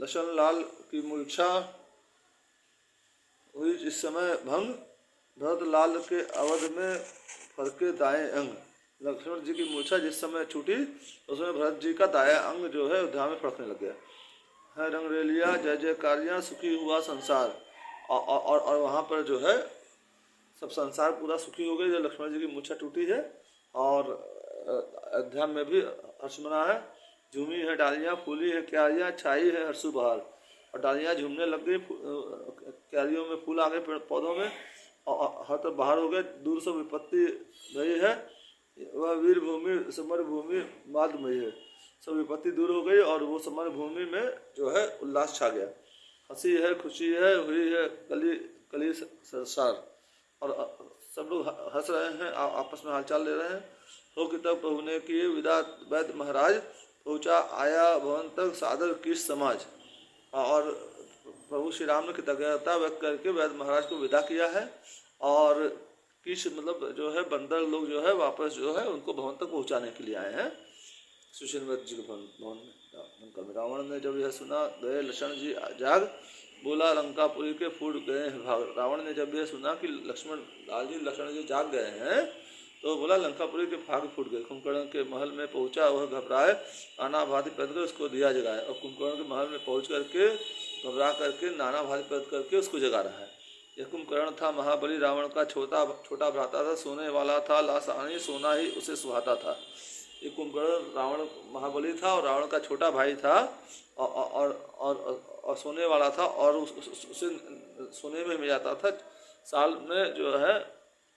लक्ष्मण लाल की मूर्छा हुई जिस समय भंग, भरत लाल के अवध में फरके दाएं अंग। लक्ष्मण जी की मूर्छा जिस समय छूटी उसमें भरत जी का दाया अंग जो है अयोध्या में फड़कने लग गया है। रंगरेलिया जय जयकारियाँ सुखी हुआ संसार, और वहाँ पर जो है सब संसार पूरा सुखी हो गई जब लक्ष्मण जी की मूर्छा टूटी है। और अयोध्या में भी हर्ष मना है। झूमी है डालियाँ, फूली है क्यारियाँ, छाई है हर्षु बहार। और डालियाँ झूमने लग गई, क्यारियों में फूल आ गए पेड़ पौधों में, और हर तरफ बाहर हो गए। दूर से विपत्ति रही है, वह वीर भूमि समर भूमि माधमयी है। सब विपत्ति दूर हो गई और वो समर भूमि में जो है उल्लास छा गया। हंसी है, खुशी है, हुई है कली कली संसार। और सब लोग हंस रहे हैं, आपस में हालचाल ले रहे हैं। हो कि तब प्रभु ने किए विदा वैद्य महाराज, पहुँचा आया भवन तक सादर किस समाज। और प्रभु श्री राम ने कृतज्ञता व्यक्त करके वैद्य महाराज को विदा किया है। और किस मतलब जो है बंदर लोग जो है वापस जो है उनको भवन तक पहुँचाने के लिए आए हैं सुशीलवत जी के भवन में। रावण ने जब यह सुना गए लक्ष्मण जी जाग, बोला लंकापुरी के फूट गए हैं भाग। रावण ने जब यह सुना कि लाल जी लक्ष्मण जी जाग गए हैं तो बोला लंकापुरी के भाग फूट गए। कुंभकर्ण के महल में पहुंचा, वह घबराए, नाना भांति पद कर उसको दिया जगाए। और कुंभकर्ण के महल में पहुंच करके घबरा करके नाना भांति पद करके उसको जगा रहा है। यह कुंभकर्ण था महाबली, रावण का छोटा भ्राता था, सोने वाला था, लासानी सोना ही उसे सुहाता था। ये कुंभकर्ण रावण महाबली था और रावण का छोटा भाई था, और सोने वाला था, और उसे सोने में मिल जाता था। साल में जो है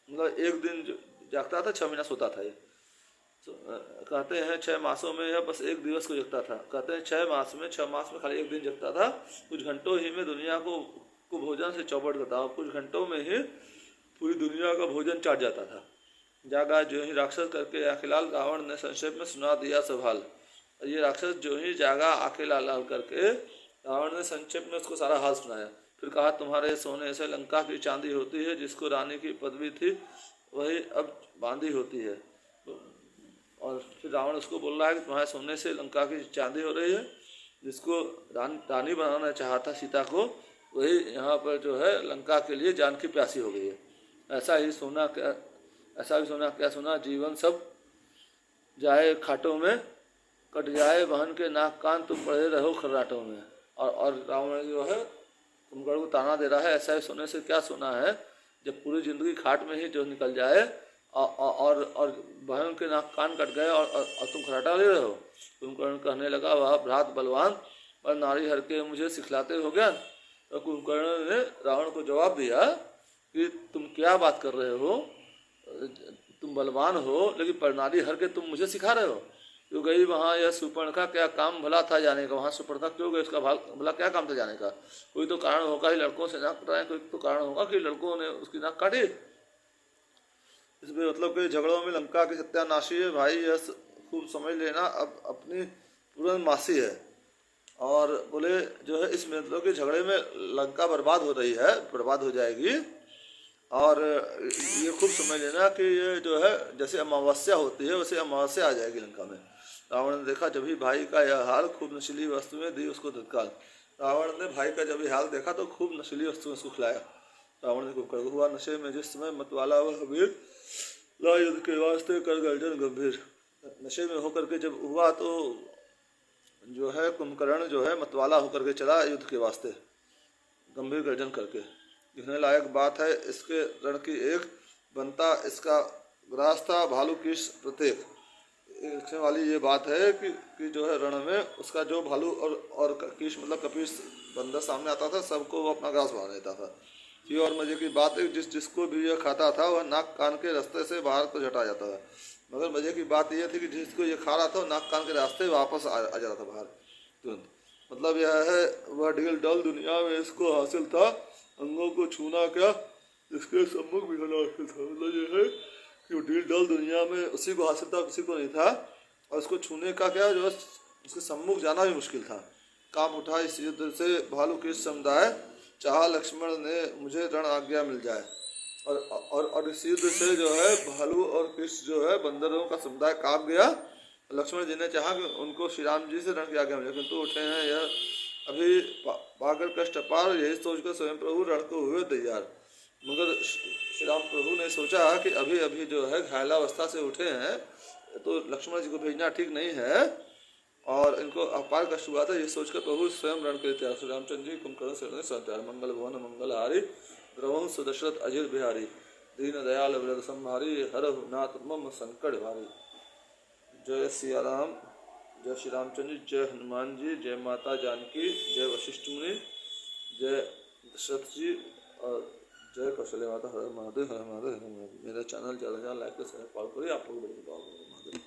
मतलब एक दिन जागता था, 6 महीना सोता था। ये कहते हैं 6 मासों में यह बस एक दिवस को जगता था। कहते हैं 6 मास में खाली एक दिन जगता था। कुछ घंटों ही में दुनिया को भोजन से चौपट करता था। कुछ घंटों में ही पूरी दुनिया का भोजन चाट जाता था। जागा जो ही राक्षस करके आखिलाल, रावण ने संक्षेप में सुना दिया सब हाल। ये राक्षस जो ही जागा आखिलाल करके रावण ने संक्षेप में उसको सारा हाल सुनाया। फिर कहा तुम्हारे सोने से लंका की चांदी होती है, जिसको रानी की पदवी थी वही अब बांधी होती है। और फिर रावण उसको बोल रहा है कि तुम्हारे सोने से लंका की चांदी हो रही है, जिसको रानी बनाना चाहता सीता को, वही यहाँ पर जो है लंका के लिए जान की प्यासी हो गई है। ऐसा भी सोना क्या सुना, जीवन सब जाए खाटों में, कट जाए बहन के नाक कान, तुम पड़े रहो खर्राटों में। और रावण जो है कुंभकर्ण को ताना दे रहा है, ऐसा ही सोने से क्या सुना है जब पूरी जिंदगी खाट में ही जो निकल जाए, और बहन के नाक कान कट गए और तुम खर्राटा ले रहे हो। कुंभकर्ण कहने लगा वह भ्रात बलवान और नारी हर के मुझे सिखलाते हो ज्ञान। तो कुंभकर्ण ने रावण को जवाब दिया कि तुम क्या बात कर रहे हो, तुम बलवान हो लेकिन प्रणाली हर के तुम मुझे सिखा रहे हो। क्यों गई वहाँ यह सुपर्णखा, क्या काम भला था जाने का। वहाँ सुपर्णखा क्यों गई, उसका भला क्या काम था जाने का। कोई तो कारण होगा ही, लड़कों से नाक कटाए, कोई तो कारण होगा कि लड़कों ने उसकी नाक काटी। इसमें मतलब कि झगड़ों में लंका की सत्यानाशी है भाई, यह खूब समझ लेना, अब अपनी पूर्ण मासी है। और बोले जो है इसमें मतलब कि झगड़े में लंका बर्बाद हो रही है, बर्बाद हो जाएगी। और ये खूब समझ लेना कि ये जो है जैसे अमावस्या होती है वैसे अमावस्या आ जाएगी लंका में। रावण ने देखा जब ही भाई का यह हाल, खूब नशीली वस्तुएं दी उसको तत्काल। रावण ने भाई का जब हाल देखा तो खूब नशीली वस्तुएं उसको खिलाया। रावण ने कुंभकर्ण हुआ नशे में जिस समय मतवाला वह वीर, ला युद्ध के वास्ते कर गर्जन गंभीर। नशे में होकर के जब हुआ तो जो है कुंभकर्ण जो है मतवाला होकर के चला युद्ध के वास्ते, गंभीर गर्जन करके। लिखने लायक बात है इसके रण की एक, बनता इसका रास्ता भालू किस प्रत्येक। लिखने वाली ये बात है कि जो है रण में उसका जो भालू और किस मतलब कपीस बंदर सामने आता था, सबको वो अपना ग्रास बना लेता था। ये और मजे की बात है जिसको भी यह खाता था वह नाक कान के रास्ते से बाहर को झटा जाता था। मगर मजे की बात यह थी कि जिसको ये खा रहा था नाक कान के रास्ते वापस आ जाता था बाहर तुरंत। मतलब यह है वह ढील डल दुनिया में इसको हासिल था, अंगों को छूना क्या इसके सम्मुख भी होना हासिल था। मतलब ये है कि ढील डल दुनिया में उसी को हासिल था, किसी को नहीं था। और उसको छूने का क्या जो उसके सम्मुख जाना भी मुश्किल था। काम उठा इस युद्ध से भालू किस समुदाय, चाहा लक्ष्मण ने मुझे रण आज्ञा मिल जाए। और इस युद्ध से जो है भालू और किस जो है बंदरों का समुदाय कांप गया। लक्ष्मण जी ने चाहा कि उनको श्री राम जी से रण की आज्ञा मिले, किंतु उठे हैं यह अभी पाकर कष्ट अपार, यही सोचकर स्वयं प्रभु रण को हुए तैयार। मगर श्री राम प्रभु ने सोचा कि अभी अभी जो है घायलावस्था से उठे हैं, तो लक्ष्मण जी को भेजना ठीक नहीं है और इनको अपार कष्ट हुआ था, ये सोचकर प्रभु स्वयं रण के लिए तैयार। श्री रामचंद्र जी कुंभकर्ण शरण संत्यार, मंगल भवन मंगल हारी, द्रवंश दशरथ अजिर बिहारी, दीन दयाल वृद संहारी, हर नाथ मम संकट भारी। जय सिया राम, जय श्री रामचंद्र जी, जय हनुमान जी, जय माता जानकी, जय वशिष्ठ मुनि, जय दशरथ जी और जय कौशल्या माता। हर महादेव, हर महादेव, हर महादेव। मेरा चैनल ज़्यादा से ज़्यादा लाइक और शेयर करिए, आप लोग